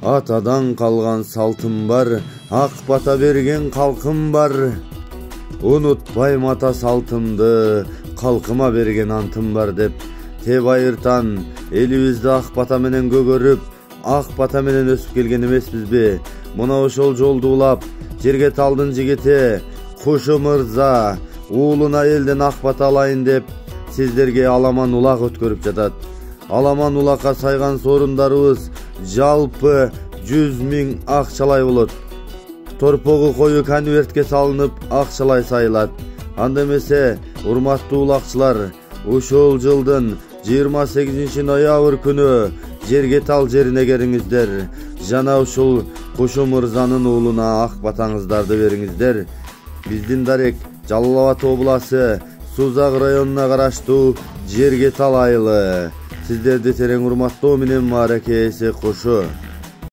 Атадан калган салтым бар, ак бата берген калкым бар. Унутпайм ата салтымды, калкыма берген антым бар деп Теп айыртан элибизди ак бата менен көгөрүп, ак бата менен өсүп келген эмеспизби? Мына ошол жолду улап, жерге талдын жигити Кушу мырза уулуна элден ак бата алайын деп сиздерге аламан улак өткөрүп жатат. Аламан улакка сайган сорундарыбыз жалпы 100 000 акчалай болот. Торпогу кою конвертке салынып акчалай сайылат. Анда эмесе, урматтуу улакчылар, ушул жылдын 28 ноябрь күнү жерге тал жерине келиңиздер. Жана ушул Кушу мырзанын уулуна ак батаңыздарды бериңиздер. Биздин дарек Жалал Абад обласы Сузак районуна караштуу жерге тал айылы. Сиздерди терең урматтоо менен мааракеси Кушу.